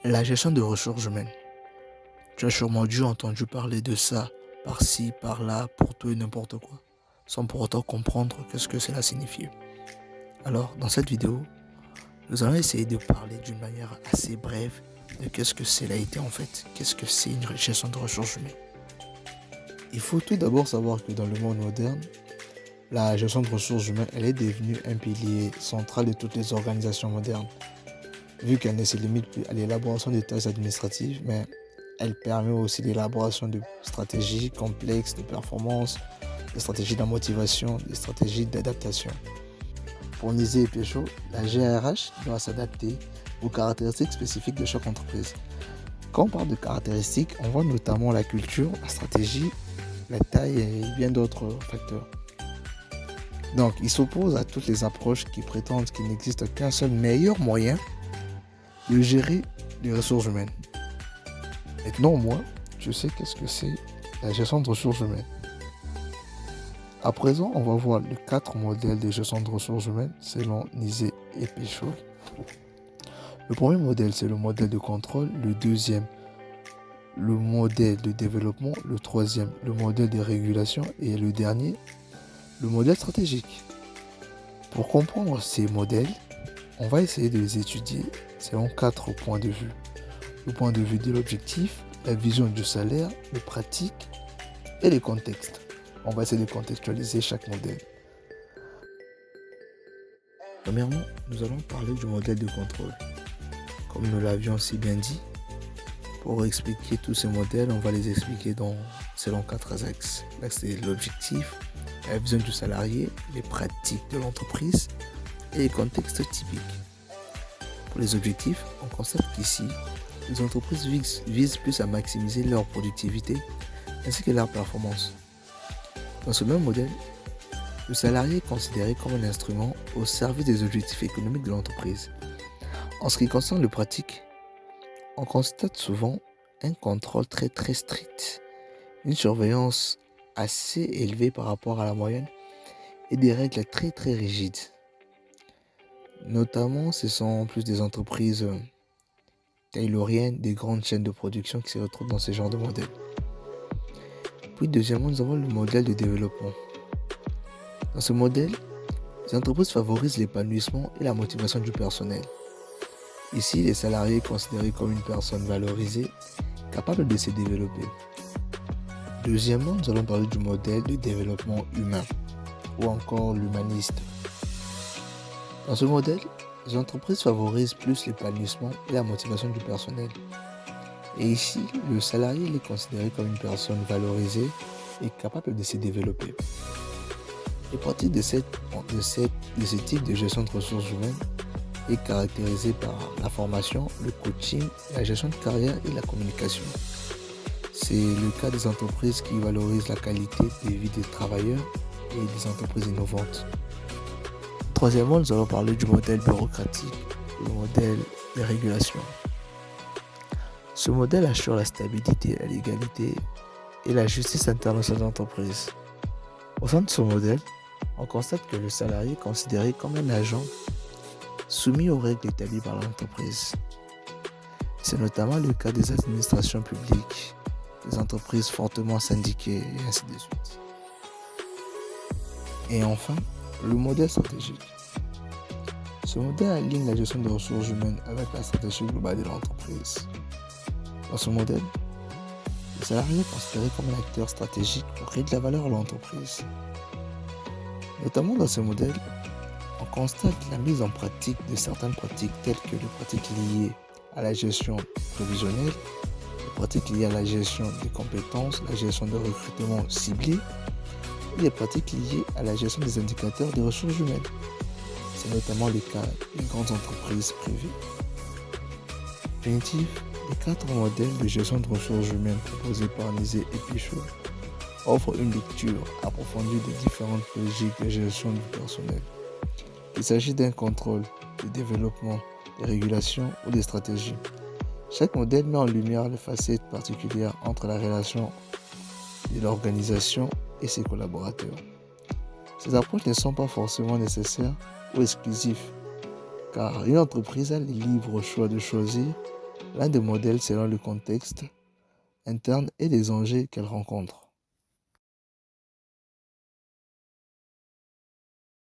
La gestion de ressources humaines. Tu as sûrement dû entendu parler de ça, par-ci, par-là, pour tout et n'importe quoi, sans pour autant comprendre qu'est-ce que cela signifie. Alors, dans cette vidéo, nous allons essayer de parler d'une manière assez brève de qu'est-ce que cela a été en fait, qu'est-ce que c'est une gestion de ressources humaines. Il faut tout d'abord savoir que dans le monde moderne, la gestion de ressources humaines, elle est devenue un pilier central de toutes les organisations modernes. Vu qu'elle ne se limite plus à l'élaboration des tâches administratives, mais elle permet aussi l'élaboration de stratégies complexes de performance, des stratégies de motivation, des stratégies d'adaptation. Pour Nizé et Pécho, la GRH doit s'adapter aux caractéristiques spécifiques de chaque entreprise. Quand on parle de caractéristiques, on voit notamment la culture, la stratégie, la taille et bien d'autres facteurs. Donc, il s'oppose à toutes les approches qui prétendent qu'il n'existe qu'un seul meilleur moyen de gérer les ressources humaines. Maintenant, moi, je sais qu'est-ce que c'est la gestion de ressources humaines. À présent, on va voir les 4 modèles de gestion de ressources humaines selon Nizé et Pécho. Le premier modèle, c'est le modèle de contrôle. Le deuxième, le modèle de développement. Le troisième, le modèle de régulation. Et le dernier, le modèle stratégique. Pour comprendre ces modèles, on va essayer de les étudier selon 4 points de vue. Le point de vue de l'objectif, la vision du salaire, les pratiques et les contextes. On va essayer de contextualiser chaque modèle. Premièrement, nous allons parler du modèle de contrôle. Comme nous l'avions si bien dit, pour expliquer tous ces modèles, on va les expliquer selon 4 axes. L'axe c'est l'objectif, la vision du salarié, les pratiques de l'entreprise et les contextes typiques. Pour les objectifs, on constate qu'ici, les entreprises visent plus à maximiser leur productivité ainsi que leur performance. Dans ce même modèle, le salarié est considéré comme un instrument au service des objectifs économiques de l'entreprise. En ce qui concerne les pratiques, on constate souvent un contrôle très strict, une surveillance assez élevée par rapport à la moyenne et des règles très rigides. Notamment, ce sont plus des entreprises tayloriennes, des grandes chaînes de production qui se retrouvent dans ce genre de modèle. Puis deuxièmement, nous avons le modèle de développement. Dans ce modèle, les entreprises favorisent l'épanouissement et la motivation du personnel. Ici, les salariés sont considérés comme une personne valorisée, capable de se développer. Deuxièmement, nous allons parler du modèle de développement humain, ou encore l'humaniste. Dans ce modèle, les entreprises favorisent plus l'épanouissement et la motivation du personnel. Et ici, le salarié est considéré comme une personne valorisée et capable de se développer. Les pratiques de ce type de gestion de ressources humaines est caractérisée par la formation, le coaching, la gestion de carrière et la communication. C'est le cas des entreprises qui valorisent la qualité de vie des travailleurs et des entreprises innovantes. Troisièmement, nous allons parler du modèle bureaucratique, le modèle de régulation. Ce modèle assure la stabilité, la légalité et la justice interne de l'entreprise. Au sein de ce modèle, on constate que le salarié est considéré comme un agent soumis aux règles établies par l'entreprise. C'est notamment le cas des administrations publiques, des entreprises fortement syndiquées et ainsi de suite. Et enfin, le modèle stratégique. Ce modèle aligne la gestion des ressources humaines avec la stratégie globale de l'entreprise. Dans ce modèle, le salarié est considéré comme un acteur stratégique pour créer de la valeur à l'entreprise. Notamment dans ce modèle, on constate la mise en pratique de certaines pratiques telles que les pratiques liées à la gestion prévisionnelle, les pratiques liées à la gestion des compétences, la gestion de recrutement ciblé et les pratiques liées à la gestion des indicateurs des ressources humaines. C'est notamment le cas des grandes entreprises privées. En définitive, les 4 modèles de gestion de ressources humaines proposés par Nizé et Pécho offrent une lecture approfondie des différentes logiques de gestion du personnel. Il s'agit d'un contrôle, de développement, de régulation ou de stratégie. Chaque modèle met en lumière les facettes particulières entre la relation de l'organisation et ses collaborateurs. Ces approches ne sont pas forcément nécessaires ou exclusives, car une entreprise a le libre choix de choisir l'un des modèles selon le contexte interne et les enjeux qu'elle rencontre.